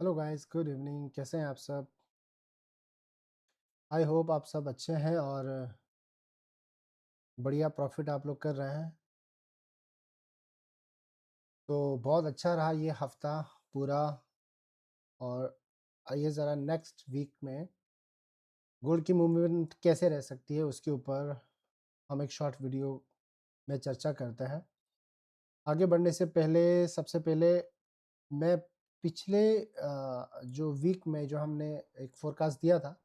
Hello guys, good evening. कैसे हैं आप सब? आई होप आप सब अच्छे हैं और बढ़िया प्रॉफिट आप लोग कर रहे हैं। तो बहुत अच्छा रहा ये हफ्ता पूरा। और आइए ज़रा नेक्स्ट वीक में गोल्ड की मूवमेंट कैसे रह सकती है उसके ऊपर हम एक शॉर्ट वीडियो में चर्चा करते हैं। आगे बढ़ने से पहले सबसे पहले मैं पिछले जो वीक में जो हमने एक फोरकास्ट दिया था,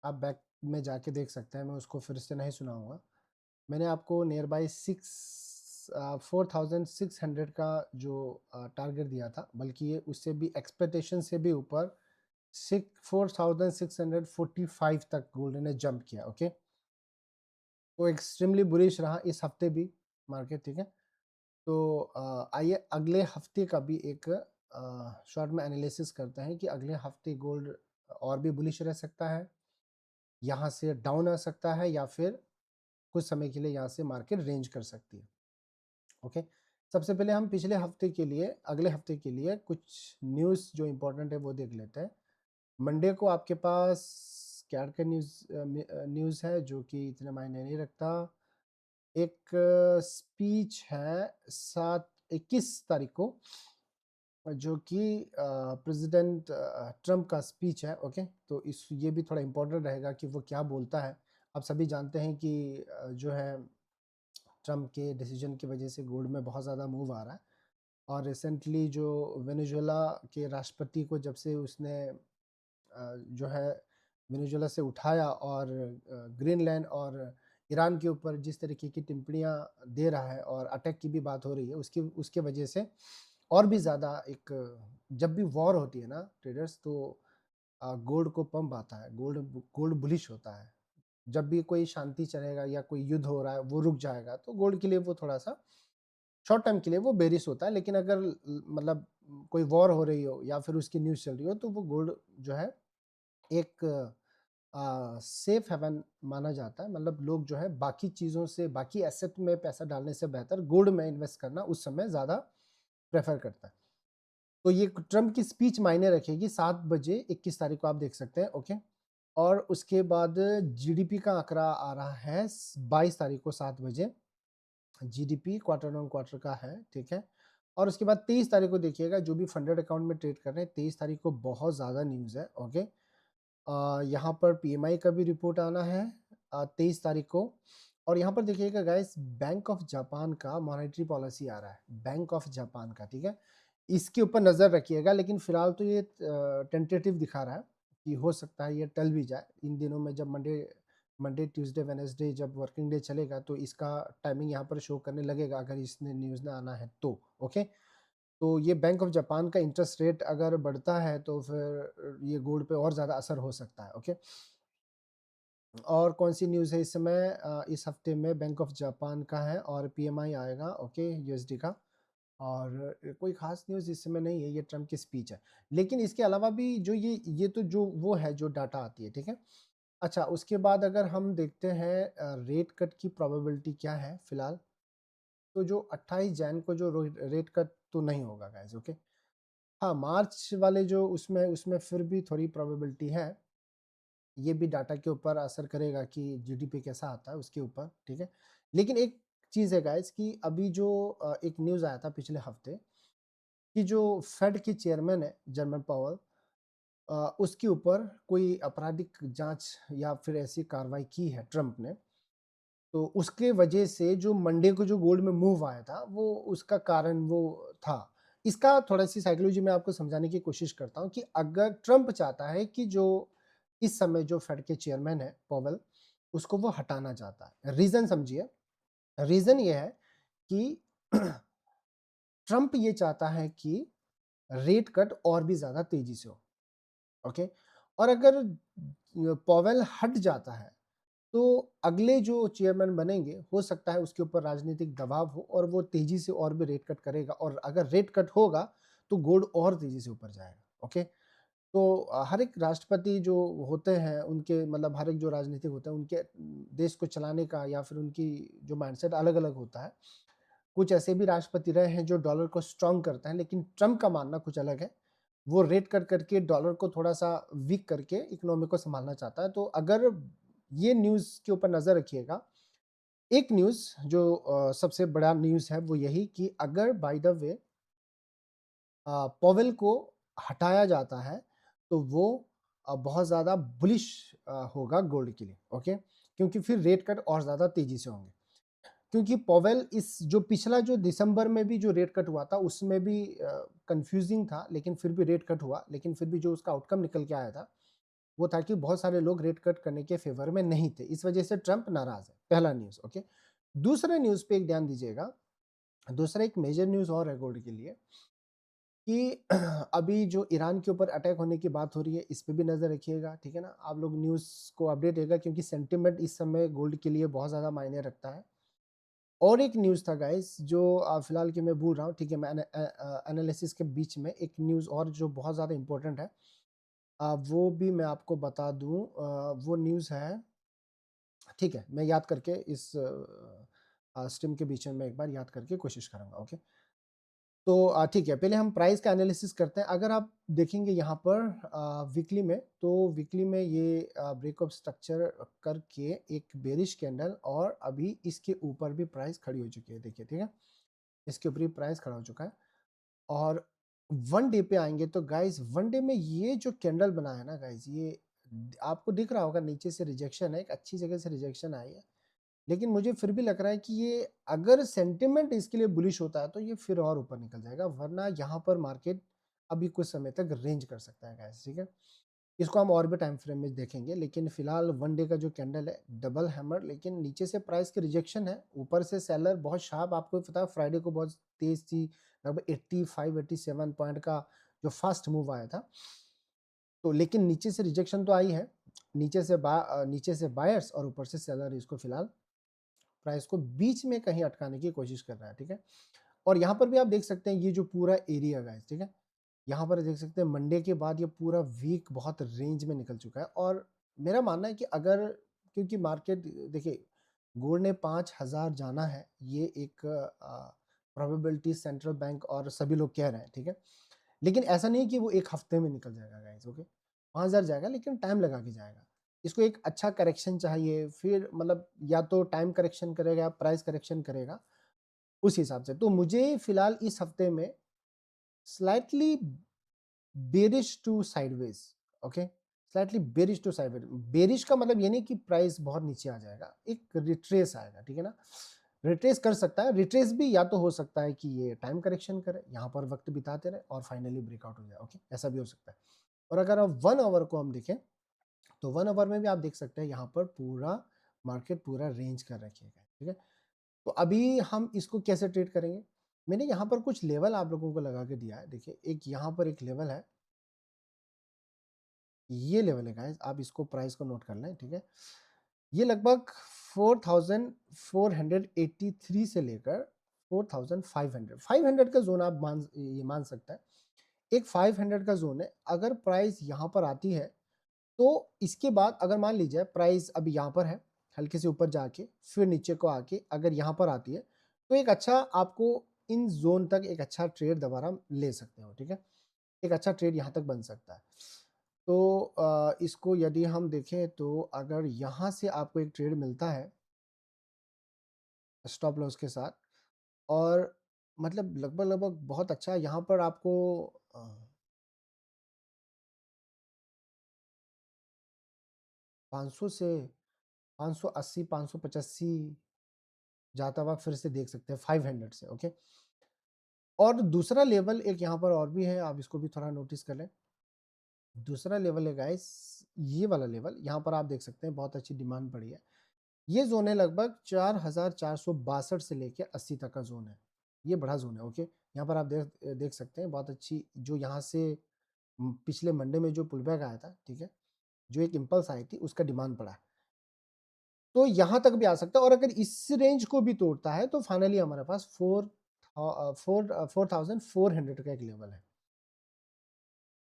आप बैक में जाके देख सकते हैं। मैं उसको फिर से नहीं सुनाऊंगा। मैंने आपको नियर बाई 4600 का जो टारगेट दिया था, बल्कि ये उससे भी एक्सपेक्टेशन से भी ऊपर 4645 तक गोल्ड ने जंप किया। ओके, तो एक्सट्रीमली बुलिश रहा इस हफ्ते भी मार्केट। ठीक है, तो आइए अगले हफ्ते का भी एक शॉर्ट में एनालिसिस करते हैं कि अगले हफ्ते गोल्ड और भी बुलिश रह सकता है, यहाँ से डाउन आ सकता है, या फिर कुछ समय के लिए यहाँ से मार्केट रेंज कर सकती है। ओके, सबसे पहले हम पिछले हफ्ते के लिए, अगले हफ्ते के लिए कुछ न्यूज़ जो इम्पोर्टेंट है वो देख लेते हैं। मंडे को आपके पास क्या का न्यूज़ है जो कि इतने मायने नहीं रखता। एक स्पीच है 21 तारीख को, जो कि प्रेसिडेंट ट्रम्प का स्पीच है। ओके, तो इस ये भी थोड़ा इम्पोर्टेंट रहेगा कि वो क्या बोलता है। आप सभी जानते हैं कि जो है ट्रम्प के डिसीजन की वजह से गोल्ड में बहुत ज़्यादा मूव आ रहा है। और रिसेंटली जो वेनेजुएला के राष्ट्रपति को जब से उसने जो है वेनेजुएला से उठाया और ग्रीनलैंड और ईरान के ऊपर जिस तरीके की टिप्पणियां दे रहा है और अटैक की भी बात हो रही है, उसकी उसके वजह से और भी ज़्यादा एक, जब भी वॉर होती है ना ट्रेडर्स, तो गोल्ड को पंप आता है, गोल्ड गोल्ड बुलिश होता है। जब भी कोई शांति चलेगा या कोई युद्ध हो रहा है वो रुक जाएगा, तो गोल्ड के लिए वो थोड़ा सा शॉर्ट टाइम के लिए वो बेरिश होता है। लेकिन अगर मतलब कोई वॉर हो रही हो या फिर उसकी न्यूज़ चल रही हो, तो वो गोल्ड जो है एक सेफ हेवन माना जाता है। मतलब लोग जो है बाकी चीज़ों से, बाकी एसेट में पैसा डालने से बेहतर गोल्ड में इन्वेस्ट करना उस समय ज़्यादा प्रेफर करता है। तो ये ट्रम्प की स्पीच मायने रखेगी 7 बजे 21 तारीख को, आप देख सकते हैं। ओके, और उसके बाद जीडीपी का आंकड़ा आ रहा है 22 तारीख को 7 बजे। जीडीपी क्वार्टर ऑन क्वार्टर का है, ठीक है। और उसके बाद 23 तारीख को देखिएगा, जो भी फंडेड अकाउंट में ट्रेड कर रहे हैं, 23 तारीख को बहुत ज़्यादा न्यूज़ है। ओके, यहाँ पर पीएमआई का भी रिपोर्ट आना है 23 तारीख को। और यहाँ पर देखिएगा गाइस, बैंक ऑफ जापान का मॉनेटरी पॉलिसी आ रहा है, बैंक ऑफ जापान का। ठीक है, इसके ऊपर नज़र रखिएगा। लेकिन फिलहाल तो ये टेंटेटिव दिखा रहा है कि हो सकता है ये टल भी जाए इन दिनों में। जब मंडे मंडे ट्यूसडे वेनेसडे जब वर्किंग डे चलेगा, तो इसका टाइमिंग यहाँ पर शो करने लगेगा, अगर इसने न्यूज़ ना आना है तो। ओके, तो ये बैंक ऑफ जापान का इंटरेस्ट रेट अगर बढ़ता है तो फिर ये गोल्ड पे और ज़्यादा असर हो सकता है। ओके, और कौन सी न्यूज़ है इस समय? इस हफ्ते में बैंक ऑफ जापान का है और पीएमआई आएगा। ओके, यूएसडी का। और कोई खास न्यूज़ इस समय नहीं है, ये ट्रम्प की स्पीच है। लेकिन इसके अलावा भी जो ये तो जो वो है जो डाटा आती है, ठीक है। अच्छा, उसके बाद अगर हम देखते हैं रेट कट की प्रोबेबिलिटी क्या है फिलहाल, तो जो 28 जैन को जो रेट कट तो नहीं होगा गाइस। ओके, हाँ, मार्च वाले जो उसमें उसमें फिर भी थोड़ी प्रोबेबिलिटी है। ये भी डाटा के ऊपर असर करेगा कि जीडीपी कैसा आता है उसके ऊपर, ठीक है। लेकिन एक चीज़ है गाइस कि अभी जो एक न्यूज़ आया था पिछले हफ्ते कि जो फेड के चेयरमैन है जर्मन पावल, उसके ऊपर कोई आपराधिक जांच या फिर ऐसी कार्रवाई की है ट्रम्प ने। तो उसके वजह से जो मंडे को जो गोल्ड में मूव आया था, वो उसका कारण वो था। इसका थोड़ा-सी साइकोलॉजी मैं आपको समझाने की कोशिश करता हूँ कि अगर ट्रम्प चाहता है कि जो इस समय जो फेड के चेयरमैन है पॉवेल, उसको वो हटाना चाहता है। रीज़न समझिए, रीज़न ये है कि ट्रम्प ये चाहता है कि रेट कट और भी ज़्यादा तेज़ी से हो। ओके, और अगर पॉवेल हट जाता है, तो अगले जो चेयरमैन बनेंगे, हो सकता है उसके ऊपर राजनीतिक दबाव हो और वो तेजी से और भी रेट कट करेगा। और अगर रेट कट होगा तो गोल्ड और तेजी से ऊपर जाएगा। ओके, तो हर एक राष्ट्रपति जो होते हैं उनके, मतलब हर एक जो राजनीतिक होते हैं उनके देश को चलाने का या फिर उनकी जो माइंडसेट अलग अलग होता है। कुछ ऐसे भी राष्ट्रपति रहे हैं जो डॉलर को स्ट्रांग करते हैं, लेकिन ट्रम्प का मानना कुछ अलग है। वो रेट कट करके डॉलर को थोड़ा-सा वीक करके इकोनॉमी को सँभालना चाहता है। तो अगर ये न्यूज़ के ऊपर नज़र रखिएगा। एक न्यूज़ जो सबसे बड़ा न्यूज़ है वो यही कि अगर बाय द वे पॉवेल को हटाया जाता है, तो वो बहुत ज़्यादा बुलिश होगा गोल्ड के लिए, ओके? क्योंकि फिर रेट कट और ज़्यादा तेज़ी से होंगे। क्योंकि पॉवेल इस जो पिछला जो दिसंबर में भी जो रेट कट हुआ था, उसमें भी कन्फ्यूज़िंग था, लेकिन फिर भी रेट कट हुआ। लेकिन फिर भी जो उसका आउटकम निकल के आया था, वो था कि बहुत सारे लोग रेट कट करने के फ़ेवर में नहीं थे। इस वजह से ट्रम्प नाराज़ है, पहला न्यूज़, ओके? दूसरे न्यूज़ पे एक ध्यान दीजिएगा। दूसरा एक मेजर न्यूज़ और है गोल्ड के लिए कि अभी जो ईरान के ऊपर अटैक होने की बात हो रही है, इस पे भी नज़र रखिएगा, ठीक है ना? आप लोग न्यूज़ को अपडेट रहिएगा क्योंकि सेंटिमेंट इस समय गोल्ड के लिए बहुत ज़्यादा मायने रखता है। और एक न्यूज़ था गाइस जो फ़िलहाल की मैं भूल रहा हूँ, ठीक है? मैं एनालिसिस के बीच में एक न्यूज़ और जो बहुत ज़्यादा इम्पोर्टेंट है, वो भी मैं आपको बता दूँ। वो न्यूज़ है, ठीक है, मैं याद करके इस स्ट्रीम के बीच में मैं एक बार याद करके कोशिश करूँगा, ओके? तो ठीक है, पहले हम प्राइस का एनालिसिस करते हैं। अगर आप देखेंगे यहाँ पर वीकली में, तो वीकली में ये ब्रेकअप स्ट्रक्चर करके एक बेरिश कैंडल और अभी इसके ऊपर भी प्राइस खड़ी हो चुकी है, देखिए, ठीक है? इसके ऊपर ही प्राइस खड़ा हो चुका है और 1 डे पे आएँगे तो गाइज़ 1 डे में ये जो कैंडल बना है ना गाइज़, ये आपको दिख रहा होगा नीचे से रिजेक्शन है, एक अच्छी जगह से रिजेक्शन आई है। लेकिन मुझे फिर भी लग रहा है कि ये अगर सेंटिमेंट इसके लिए बुलिश होता है तो ये फिर और ऊपर निकल जाएगा, वरना यहाँ पर मार्केट अभी कुछ समय तक रेंज कर सकता है गाइस, ठीक है? इसको हम और भी टाइम फ्रेम में देखेंगे, लेकिन फिलहाल 1 डे का जो कैंडल है डबल हैमर, लेकिन नीचे से प्राइस की रिजेक्शन है, ऊपर से सेलर बहुत शार्प, आपको भी पता है फ्राइडे को बहुत तेज़ थी, लगभग 85-87 पॉइंट का जो फास्ट मूव आया था। तो लेकिन नीचे से रिजेक्शन तो आई है, नीचे से बायर्स और ऊपर से सेलर इसको फिलहाल प्राइस को बीच में कहीं अटकाने की कोशिश कर रहा है, ठीक है? और यहाँ पर भी आप देख सकते हैं ये जो पूरा एरिया गाइस, ठीक है? यहाँ पर देख सकते हैं मंडे के बाद ये पूरा वीक बहुत रेंज में निकल चुका है और मेरा मानना है कि अगर, क्योंकि मार्केट देखिए, गोल्ड ने 5000 जाना है, ये एक प्रोबेबिलिटी सेंट्रल बैंक और सभी लोग कह रहे हैं, ठीक है? लेकिन ऐसा नहीं है कि वो 1 हफ्ते में निकल जाएगा गाइस, ओके? 5000 जाएगा लेकिन टाइम लगा के जाएगा। इसको एक अच्छा करेक्शन चाहिए, फिर मतलब या तो टाइम करेक्शन करेगा या प्राइस करेक्शन करेगा, उस हिसाब से। तो मुझे फिलहाल इस हफ्ते में slightly bearish to sideways, okay? Slightly bearish to sideways. Bearish का मतलब ये नहीं कि प्राइस बहुत नीचे आ जाएगा, एक रिट्रेस आएगा, ठीक है ना? रिट्रेस कर सकता है, रिट्रेस भी या तो हो सकता है कि ये टाइम करेक्शन करे, यहाँ पर वक्त बिताते रहे और फाइनली ब्रेकआउट हो जाए, ओके? ऐसा भी हो सकता है। और अगर आप 1 आवर को हम देखें, तो 1 आवर में भी आप देख सकते हैं यहाँ पर पूरा मार्केट पूरा रेंज कर रखिएगा, ठीक है? तो अभी हम इसको कैसे ट्रेड करेंगे? मैंने यहाँ पर कुछ लेवल आप लोगों को लगा के दिया है, देखिए, एक यहाँ पर एक लेवल है, ये लेवल है गाइस, आप इसको प्राइस को नोट कर लें, ठीक है? ये लगभग 4483 से लेकर 4500, 500 का ज़ोन आप मान सकते हैं। एक 500 का ज़ोन है, अगर प्राइस यहाँ पर आती है, तो इसके बाद अगर मान लीजिए प्राइस अभी यहाँ पर है, हल्के से ऊपर जाके फिर नीचे को आके अगर यहाँ पर आती है, तो एक अच्छा आपको इन ज़ोन तक एक अच्छा ट्रेड दोबारा ले सकते हो, ठीक है? एक अच्छा ट्रेड यहाँ तक बन सकता है। तो इसको यदि हम देखें तो अगर यहाँ से आपको एक ट्रेड मिलता है स्टॉप लॉस के साथ और मतलब लगभग-लगभग बहुत अच्छा यहाँ पर आपको अ, 500 से 580, 585 जाता हुआ फिर से देख सकते हैं 500 से, ओके? और दूसरा लेवल एक यहाँ पर और भी है, आप इसको भी थोड़ा नोटिस कर लें। दूसरा लेवल है गाइस, ये वाला लेवल, यहाँ पर आप देख सकते हैं बहुत अच्छी डिमांड पड़ी है। ये ज़ोन है लगभग 4462 से लेके 80 तक का ज़ोन है। ये बड़ा ज़ोन है, ओके? यहाँ पर आप देख देख सकते हैं बहुत अच्छी जो यहाँ से पिछले मंडे में जो पुलबैक आया था, ठीक है? जो एक इम्पल्स आई थी, उसका डिमांड पड़ा है। तो यहाँ तक भी आ सकता है और अगर इस रेंज को भी तोड़ता है, तो फाइनली हमारे पास 4400 का एक लेवल है।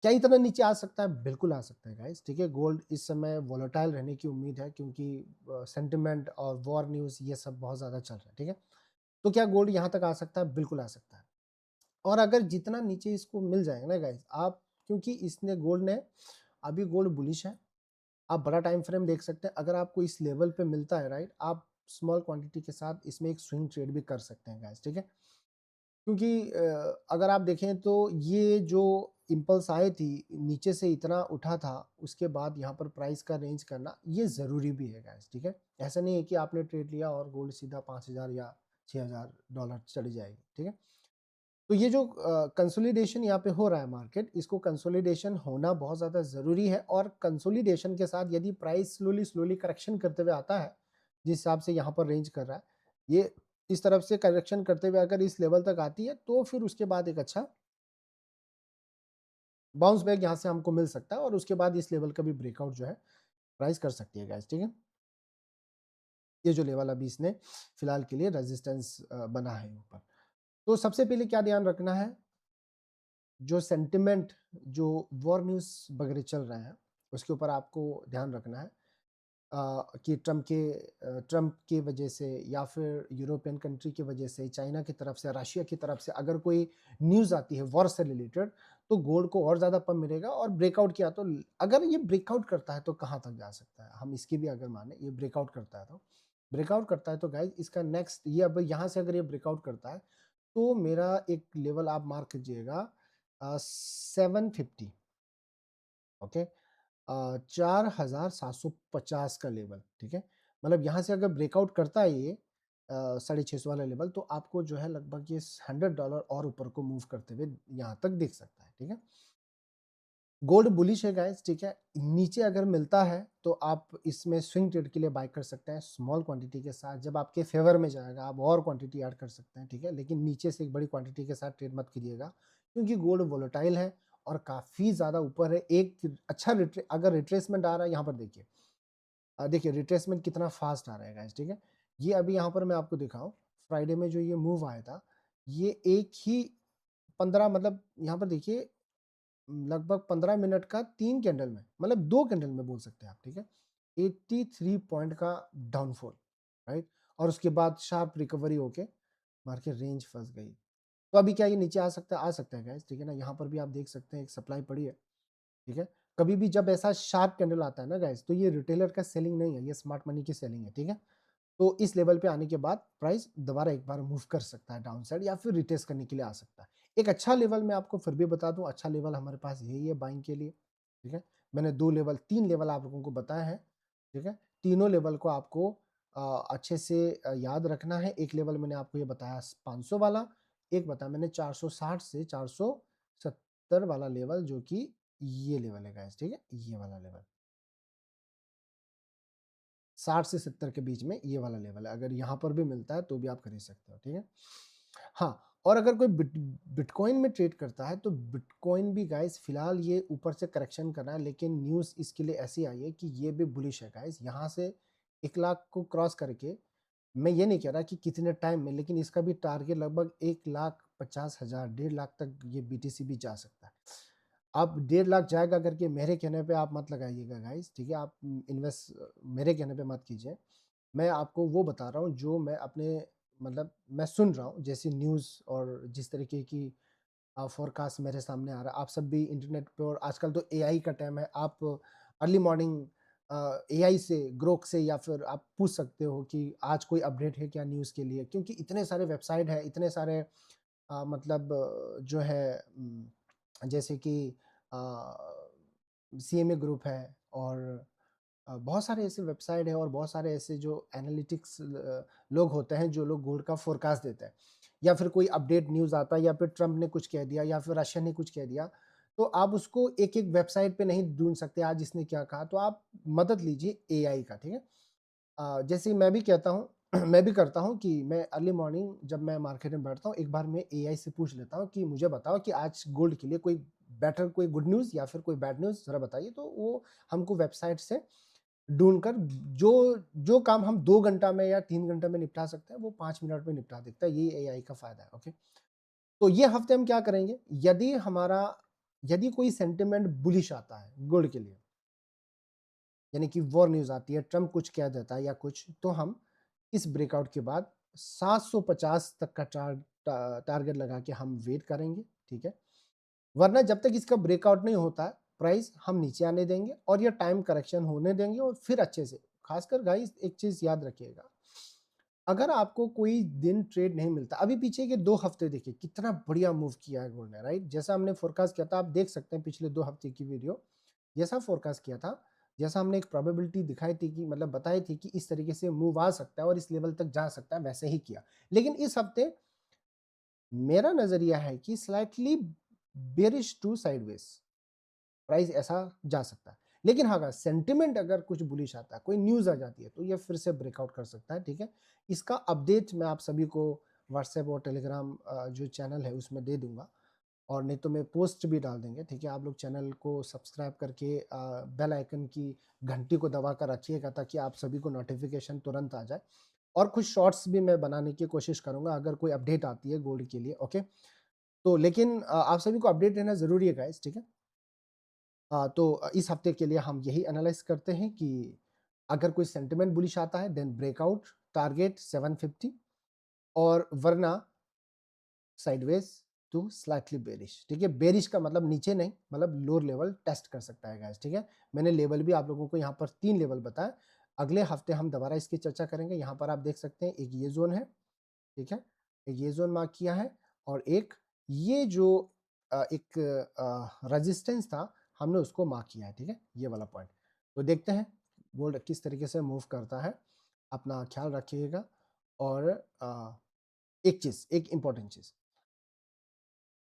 क्या इतना नीचे आ सकता है? बिल्कुल आ सकता है गाइस, ठीक है? गोल्ड इस समय वोलेटाइल रहने की उम्मीद है क्योंकि सेंटिमेंट और वॉर न्यूज़ ये सब बहुत ज़्यादा चल रहा है, ठीक है? तो क्या गोल्ड यहाँ तक आ सकता है? बिल्कुल आ सकता है। और अगर जितना नीचे इसको मिल जाएगा ना गाइस, आप क्योंकि इसने गोल्ड ने अभी गोल्ड बुलिश है। आप बड़ा टाइम फ्रेम देख सकते हैं। अगर आपको इस लेवल पे मिलता है राइट, आप स्मॉल क्वांटिटी के साथ इसमें एक स्विंग ट्रेड भी कर सकते हैं गाइस, ठीक है। क्योंकि अगर आप देखें तो ये जो इम्पल्स आई थी, नीचे से इतना उठा था, उसके बाद यहाँ पर प्राइस का रेंज करना ये ज़रूरी भी है गाइस, ठीक है। ऐसा नहीं है कि आपने ट्रेड लिया और गोल्ड सीधा 5000 या $6000 चली जाएगी, ठीक है। तो ये जो कंसोलिडेशन यहाँ पे हो रहा है मार्केट, इसको कंसोलिडेशन होना बहुत ज़्यादा ज़रूरी है, और कंसोलिडेशन के साथ यदि प्राइस स्लोली स्लोली करेक्शन करते हुए आता है, जिस हिसाब से यहाँ पर रेंज कर रहा है, ये इस तरफ से करेक्शन करते हुए अगर इस लेवल तक आती है, तो फिर उसके बाद एक अच्छा बाउंस बैक यहाँ से हमको मिल सकता है, और उसके बाद इस लेवल का भी ब्रेकआउट जो है प्राइस कर सकती है गाइस, ठीक है। ये जो लेवल अभी इसने फिलहाल के लिए रेजिस्टेंस बना है ऊपर। तो सबसे पहले क्या ध्यान रखना है, जो सेंटिमेंट, जो वॉर न्यूज़ वगैरह चल रहे हैं, उसके ऊपर आपको ध्यान रखना है कि ट्रम्प की वजह से या फिर यूरोपियन कंट्री की वजह से, चाइना की तरफ से, रशिया की तरफ से अगर कोई न्यूज़ आती है वॉर से रिलेटेड, तो गोल्ड को और ज़्यादा पंप मिलेगा। और ब्रेकआउट किया तो अगर ये ब्रेकआउट करता है तो कहाँ तक जा सकता है, हम इसकी भी अगर माने ये ब्रेकआउट करता है तो गाइज इसका नेक्स्ट, ये अब यहाँ से अगर ये ब्रेकआउट करता है तो मेरा एक लेवल आप मार्क कीजिएगा 750, ओके, 4750 का लेवल, ठीक है। मतलब यहाँ से अगर ब्रेकआउट करता है ये 650 वाला लेवल, तो आपको जो है लगभग ये $100 और ऊपर को मूव करते हुए यहाँ तक दिख सकता है, ठीक है। गोल्ड बुलिश है गाइस, ठीक है। नीचे अगर मिलता है तो आप इसमें स्विंग ट्रेड के लिए बाय कर सकते हैं स्मॉल क्वांटिटी के साथ। जब आपके फेवर में जाएगा आप और क्वांटिटी ऐड कर सकते हैं, ठीक है। लेकिन नीचे से एक बड़ी क्वांटिटी के साथ ट्रेड मत कीजिएगा, क्योंकि गोल्ड वोलेटाइल है और काफ़ी ज़्यादा ऊपर है। एक अच्छा अगर रिट्रेसमेंट आ रहा है, यहाँ पर देखिए, देखिए रिट्रेसमेंट कितना फास्ट आ रहा है गाइस, ठीक है। ये अभी यहाँ पर मैं आपको दिखाऊं, फ्राइडे में जो ये मूव आया था, ये एक ही 15, मतलब यहाँ पर देखिए लगभग 15 मिनट का 3 कैंडल में, मतलब 2 कैंडल में बोल सकते हैं आप, ठीक है। 83 पॉइंट का डाउनफॉल, राइट। और उसके बाद शार्प रिकवरी होके मार्केट रेंज फंस गई। तो अभी क्या ये नीचे आ सकता है गाइस, ठीक है ना। यहाँ पर भी आप देख सकते हैं एक सप्लाई पड़ी है, ठीक है। कभी भी जब ऐसा शार्प कैंडल आता है ना गाइस, तो ये रिटेलर का सेलिंग नहीं है, ये स्मार्ट मनी की सेलिंग है, ठीक है। तो इस लेवल पे आने के बाद प्राइस दोबारा एक बार मूव कर सकता है डाउन साइड, या फिर रिटेस्ट करने के लिए आ सकता है। एक अच्छा लेवल मैं आपको फिर भी बता दूं, अच्छा लेवल हमारे पास यही है बाइंग के लिए, ठीक है। मैंने 3 लेवल आप लोगों को बताए हैं, ठीक है। तीनों लेवल को आपको अच्छे से याद रखना है। एक लेवल मैंने आपको ये बताया 500 वाला, एक बताया मैंने 460 से 470 वाला लेवल, जो कि ये लेवल है गाइस, ठीक है। ये वाला लेवल 60 से 70 के बीच में ये वाला लेवल है। अगर यहाँ पर भी मिलता है तो भी आप खरीद सकते हो, ठीक है। हाँ, और अगर कोई बिटकॉइन में ट्रेड करता है, तो बिटकॉइन भी गाइस फिलहाल ये ऊपर से करेक्शन कर रहा है, लेकिन न्यूज़ इसके लिए ऐसी आई है कि ये भी बुलिश है गाइस। यहाँ से 1 लाख को क्रॉस करके, मैं ये नहीं कह रहा कि कितने टाइम में, लेकिन इसका भी टारगेट लगभग 1,50,000, 1.5 लाख तक ये बीटीसी भी जा सकता है। आप 1.5 लाख जाएगा करके मेरे कहने पे आप मत लगाइएगा गाइस, ठीक है। आप इन्वेस्ट मेरे कहने पे मत कीजिए। मैं आपको वो बता रहा हूँ जो मैं अपने, मतलब मैं सुन रहा हूँ, जैसी न्यूज़ और जिस तरीके की फोरकास्ट मेरे सामने आ रहा है। आप सब भी इंटरनेट पे, और आजकल तो एआई का टाइम है, आप अर्ली मॉर्निंग एआई से, ग्रोक से, या फिर आप पूछ सकते हो कि आज कोई अपडेट है क्या न्यूज़ के लिए, क्योंकि इतने सारे वेबसाइट है, इतने सारे मतलब जो है जैसे कि सीएमए ग्रुप है, और बहुत सारे ऐसे वेबसाइट है, और बहुत सारे ऐसे जो एनालिटिक्स लोग होते हैं, जो लोग गोल्ड का फोरकास्ट देते हैं, या फिर कोई अपडेट न्यूज़ आता है, या फिर ट्रम्प ने कुछ कह दिया, या फिर रशिया ने कुछ कह दिया, तो आप उसको एक एक वेबसाइट पे नहीं ढूंढ सकते आज इसने क्या कहा, तो आप मदद लीजिए एआई का, ठीक है। जैसे मैं भी कहता हूँ मैं भी करता हूँ कि मैं अर्ली मॉर्निंग जब मैं मार्केट में बैठता हूँ, एक बार मैं एआई से पूछ लेता हूँ कि मुझे बताओ कि आज गोल्ड के लिए कोई गुड न्यूज़ या फिर कोई बैड न्यूज़ ज़रा बताइए, तो वो हमको वेबसाइट से ढूँढकर जो जो काम हम 2 घंटा में या 3 घंटे में निपटा सकते हैं, वो 5 मिनट में निपटा देता है। ये एआई का फ़ायदा है, ओके। तो ये हफ्ते हम क्या करेंगे, यदि कोई सेंटिमेंट बुलिश आता है गोल्ड के लिए, यानी कि वॉर न्यूज़ आती है, ट्रम्प कुछ कह देता है या कुछ, तो हम इस ब्रेकआउट के बाद 750 तक का टारगेट लगा के हम वेट करेंगे, ठीक है। वरना जब तक इसका ब्रेकआउट नहीं होता है, प्राइस हम नीचे आने देंगे और ये टाइम करेक्शन होने देंगे और फिर अच्छे से। खासकर गाइस एक चीज़ याद रखिएगा, अगर आपको कोई दिन ट्रेड नहीं मिलता, अभी पीछे के 2 हफ्ते देखिए कितना बढ़िया मूव किया है गोल्ड ने, राइट? जैसा हमने फोरकास्ट किया था, आप देख सकते हैं पिछले 2 हफ्ते की वीडियो, जैसा फोरकास्ट किया था, जैसा हमने एक प्रोबेबिलिटी दिखाई थी कि मतलब बताई थी कि इस तरीके से मूव आ सकता है और इस लेवल तक जा सकता है, वैसे ही किया। लेकिन इस हफ्ते मेरा नज़रिया है कि slightly bearish to sideways, price ऐसा जा सकता है। लेकिन हाँ, अगर सेंटिमेंट अगर कुछ बुलिश आता है, कोई न्यूज़ आ जाती है, तो ये फिर से ब्रेकआउट कर सकता है, ठीक है? इसका अपडेट मैं आप सभी को व्हाट्सएप और टेलीग्राम जो चैनल है उसमें दे दूँगा, और नहीं तो मैं पोस्ट भी डाल देंगे, ठीक है? आप लोग चैनल को सब्सक्राइब करके बेल आइकन की घंटी को दबा कर रखिएगा ताकि आप सभी को नोटिफ़िकेशन तुरंत आ जाए। और कुछ शॉर्ट्स भी मैं बनाने की कोशिश करूँगा अगर कोई अपडेट आती है गोल्ड के लिए, ओके? तो लेकिन आप सभी को अपडेट रहना ज़रूरी है गाइस, ठीक है? तो इस हफ्ते के लिए हम यही एनालाइज़ करते हैं कि अगर कोई सेंटिमेंट बुलिश आता है देन ब्रेकआउट टारगेट 750, और वरना साइडवेज टू स्लाइटली बेरिश, ठीक है? बेरिश का मतलब नीचे नहीं, मतलब लोअर लेवल टेस्ट कर सकता है गाइस, ठीक है? मैंने लेवल भी आप लोगों को यहाँ पर 3 लेवल बताया। अगले हफ्ते हम दोबारा इसकी चर्चा करेंगे। यहाँ पर आप देख सकते हैं एक ये ज़ोन है, ठीक है? एक ये ज़ोन मार्क किया है और एक ये जो एक रेजिस्टेंस था, हमने उसको मार्क किया है, ठीक है? ये वाला पॉइंट। तो देखते हैं गोल्ड किस तरीके से मूव करता है। अपना ख्याल रखिएगा। और एक चीज़, एक इम्पोर्टेंट चीज़,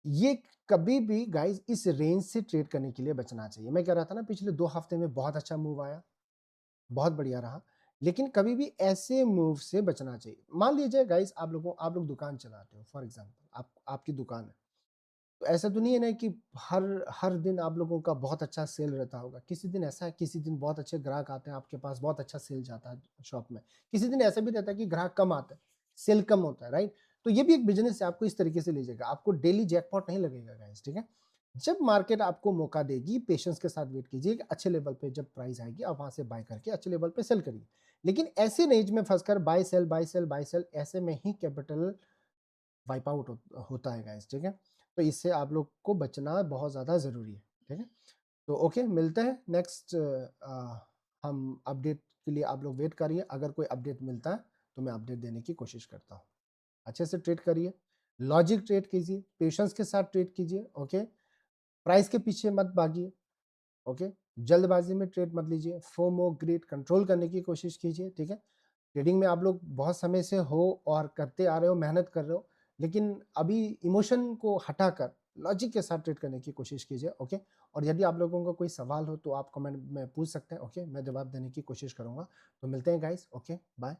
ये कभी भी गाइस इस रेंज से ट्रेड करने के लिए बचना चाहिए। मैं कह रहा था ना पिछले 2 हफ्ते में बहुत अच्छा मूव आया, बहुत बढ़िया रहा। लेकिन कभी भी ऐसे मूव से बचना चाहिए। मान लीजिए गाइस आप लोग दुकान चलाते हो, फॉर एग्ज़ाम्पल आपकी दुकान है। तो ऐसा तो नहीं है ना कि हर हर दिन आप लोगों का बहुत अच्छा सेल रहता होगा। किसी दिन ऐसा है, किसी दिन बहुत अच्छे ग्राहक आते हैं आपके पास, बहुत अच्छा सेल जाता है शॉप में। किसी दिन ऐसा भी रहता है कि ग्राहक कम आते हैं, सेल कम होता है, राइट? तो ये भी एक बिज़नेस है, आपको इस तरीके से लीजिएगा। आपको डेली जैकपॉट नहीं लगेगा गाइस, ठीक है? जब मार्केट आपको मौका देगी, पेशेंस के साथ वेट कीजिए, कि अच्छे लेवल पे जब प्राइस आएगी, आप वहाँ से बाय करके अच्छे लेवल पे सेल करिए। लेकिन ऐसे रेंज में फँसकर buy sell, buy sell, buy sell, ऐसे में ही कैपिटल वाइप आउट होता है गाइस, ठीक है? तो इससे आप लोग को बचना बहुत ज़्यादा ज़रूरी है, ठीक है? तो ओके, मिलते हैं नेक्स्ट। हम अपडेट के लिए आप लोग वेट करिए। अगर कोई अपडेट मिलता है तो मैं अपडेट देने की कोशिश करता हूँ। अच्छे से ट्रेड करिए, लॉजिक ट्रेड कीजिए, पेशेंस के साथ ट्रेड कीजिए, ओके? प्राइस के पीछे मत भागिए, ओके? जल्दबाजी में ट्रेड मत लीजिए, फोमो ग्रीड कंट्रोल करने की कोशिश कीजिए, ठीक है? ट्रेडिंग में आप लोग बहुत समय से हो और करते आ रहे हो, मेहनत कर रहे हो, लेकिन अभी इमोशन को हटाकर लॉजिक के साथ ट्रेड करने की कोशिश कीजिए, ओके? और यदि आप लोगों का कोई सवाल हो तो आप कमेंट में पूछ सकते हैं, ओके? मैं जवाब देने की कोशिश करूँगा। तो मिलते हैं गाइस, ओके? बाय।